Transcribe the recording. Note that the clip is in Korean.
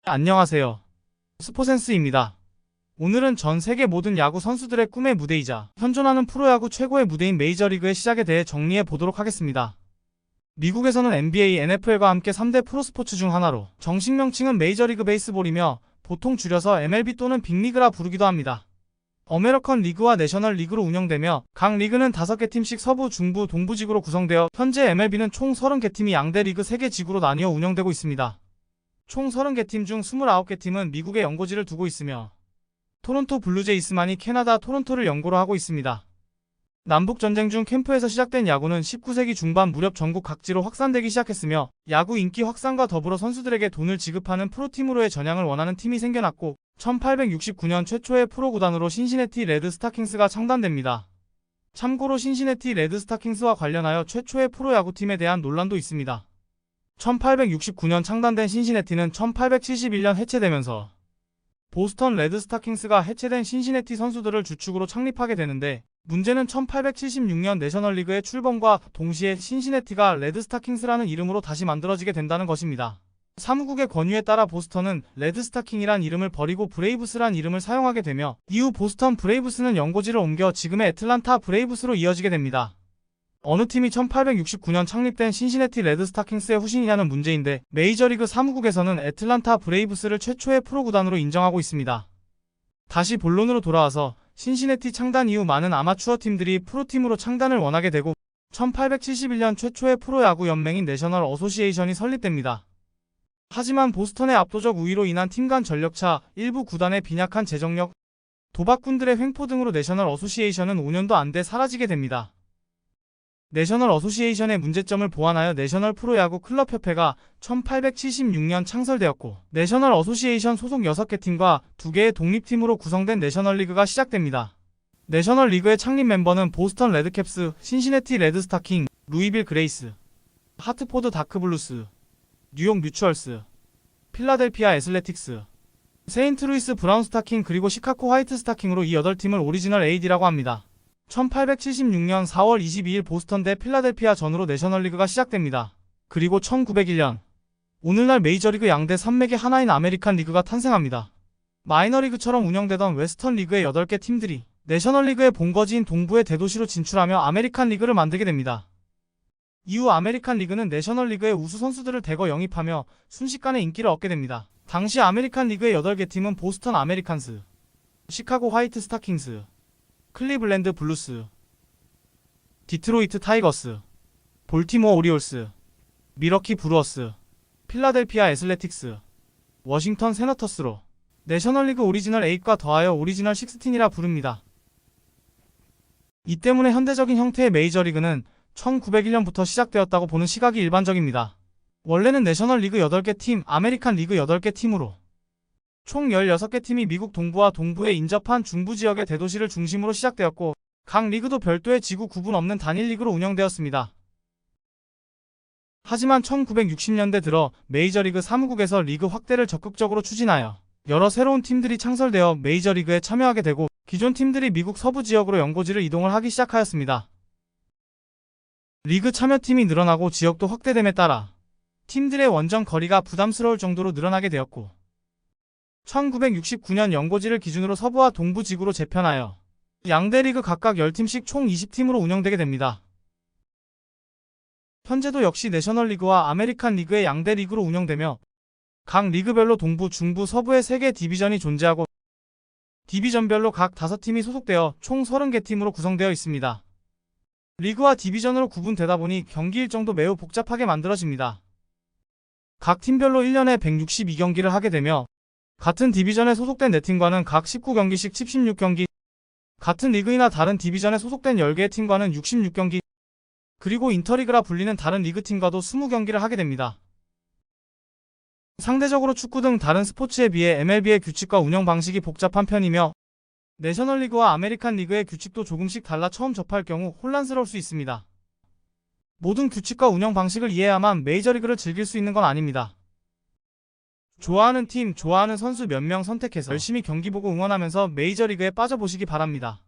안녕하세요. 스포센스입니다. 오늘은 전 세계 모든 야구 선수들의 꿈의 무대이자 현존하는 프로야구 최고의 무대인 메이저리그의 시작에 대해 정리해 보도록 하겠습니다. 미국에서는 NBA, NFL과 함께 3대 프로스포츠 중 하나로 정식 명칭은 메이저리그 베이스볼이며 보통 줄여서 MLB 또는 빅리그라 부르기도 합니다. 어메리컨 리그와 내셔널 리그로 운영되며 각 리그는 5개 팀씩 서부, 중부, 동부지구로 구성되어 현재 MLB는 총 30개 팀이 양대 리그 3개 지구로 나뉘어 운영되고 있습니다. 총 30개 팀 중 29개 팀은 미국에 연고지를 두고 있으며 토론토 블루제이스만이 캐나다 토론토를 연고로 하고 있습니다. 남북전쟁 중 캠프에서 시작된 야구는 19세기 중반 무렵 전국 각지로 확산되기 시작했으며 야구 인기 확산과 더불어 선수들에게 돈을 지급하는 프로팀으로의 전향을 원하는 팀이 생겨났고 1869년 최초의 프로구단으로 신시내티 레드 스타킹스가 창단됩니다. 참고로 신시내티 레드 스타킹스와 관련하여 최초의 프로야구팀에 대한 논란도 있습니다. 1869년 창단된 신시내티는 1871년 해체되면서 보스턴 레드 스타킹스가 해체된 신시내티 선수들을 주축으로 창립하게 되는데 문제는 1876년 내셔널리그의 출범과 동시에 신시내티가 레드 스타킹스라는 이름으로 다시 만들어지게 된다는 것입니다. 사무국의 권유에 따라 보스턴은 레드 스타킹이란 이름을 버리고 브레이브스란 이름을 사용하게 되며 이후 보스턴 브레이브스는 연고지를 옮겨 지금의 애틀란타 브레이브스로 이어지게 됩니다. 어느 팀이 1869년 창립된 신시내티 레드 스타킹스의 후신이냐는 문제인데 메이저리그 사무국에서는 애틀란타 브레이브스를 최초의 프로구단으로 인정하고 있습니다. 다시 본론으로 돌아와서 신시내티 창단 이후 많은 아마추어 팀들이 프로팀으로 창단을 원하게 되고 1871년 최초의 프로야구 연맹인 내셔널 어소시에이션이 설립됩니다. 하지만 보스턴의 압도적 우위로 인한 팀 간 전력차, 일부 구단의 빈약한 재정력, 도박꾼들의 횡포 등으로 내셔널 어소시에이션은 5년도 안 돼 사라지게 됩니다. 내셔널 어소시에이션의 문제점을 보완하여 내셔널 프로야구 클럽협회가 1876년 창설되었고 내셔널 어소시에이션 소속 6개 팀과 2개의 독립팀으로 구성된 내셔널리그가 시작됩니다. 내셔널리그의 창립 멤버는 보스턴 레드캡스, 신시내티 레드 스타킹, 루이빌 그레이스, 하트포드 다크블루스, 뉴욕 뮤추얼스, 필라델피아 애슬레틱스, 세인트루이스 브라운 스타킹 그리고 시카고 화이트 스타킹으로 이 8팀을 오리지널 AD라고 합니다. 1876년 4월 22일 보스턴 대 필라델피아 전으로 내셔널리그가 시작됩니다. 그리고 1901년 오늘날 메이저리그 양대 산맥의 하나인 아메리칸 리그가 탄생합니다. 마이너리그처럼 운영되던 웨스턴 리그의 8개 팀들이 내셔널리그의 본거지인 동부의 대도시로 진출하며 아메리칸 리그를 만들게 됩니다. 이후 아메리칸 리그는 내셔널리그의 우수 선수들을 대거 영입하며 순식간에 인기를 얻게 됩니다. 당시 아메리칸 리그의 8개 팀은 보스턴 아메리칸스, 시카고 화이트 스타킹스, 클리블랜드 블루스, 디트로이트 타이거스, 볼티모어 오리올스, 미러키 브루어스, 필라델피아 애슬레틱스, 워싱턴 세너터스로 내셔널리그 오리지널 8과 더하여 오리지널 16이라 부릅니다. 이 때문에 현대적인 형태의 메이저리그는 1901년부터 시작되었다고 보는 시각이 일반적입니다. 원래는 내셔널리그 8개 팀, 아메리칸 리그 8개 팀으로 총 16개 팀이 미국 동부와 동부에 인접한 중부지역의 대도시를 중심으로 시작되었고 각 리그도 별도의 지구 구분 없는 단일 리그로 운영되었습니다. 하지만 1960년대 들어 메이저리그 사무국에서 리그 확대를 적극적으로 추진하여 여러 새로운 팀들이 창설되어 메이저리그에 참여하게 되고 기존 팀들이 미국 서부 지역으로 연고지를 이동을 하기 시작하였습니다. 리그 참여팀이 늘어나고 지역도 확대됨에 따라 팀들의 원정 거리가 부담스러울 정도로 늘어나게 되었고 1969년 연고지를 기준으로 서부와 동부 지구로 재편하여 양대 리그 각각 10팀씩 총 20팀으로 운영되게 됩니다. 현재도 역시 내셔널리그와 아메리칸 리그의 양대 리그로 운영되며 각 리그별로 동부, 중부, 서부의 3개 디비전이 존재하고 디비전별로 각 5팀이 소속되어 총 30개 팀으로 구성되어 있습니다. 리그와 디비전으로 구분되다 보니 경기 일정도 매우 복잡하게 만들어집니다. 각 팀별로 1년에 162경기를 하게 되며 같은 디비전에 소속된 4팀과는 각 19경기씩 76경기, 같은 리그이나 다른 디비전에 소속된 10개의 팀과는 66경기, 그리고 인터리그라 불리는 다른 리그팀과도 20경기를 하게 됩니다. 상대적으로 축구 등 다른 스포츠에 비해 MLB의 규칙과 운영 방식이 복잡한 편이며 내셔널리그와 아메리칸 리그의 규칙도 조금씩 달라 처음 접할 경우 혼란스러울 수 있습니다. 모든 규칙과 운영 방식을 이해해야만 메이저리그를 즐길 수 있는 건 아닙니다. 좋아하는 팀, 좋아하는 선수 몇 명 선택해서 열심히 경기 보고 응원하면서 메이저리그에 빠져보시기 바랍니다.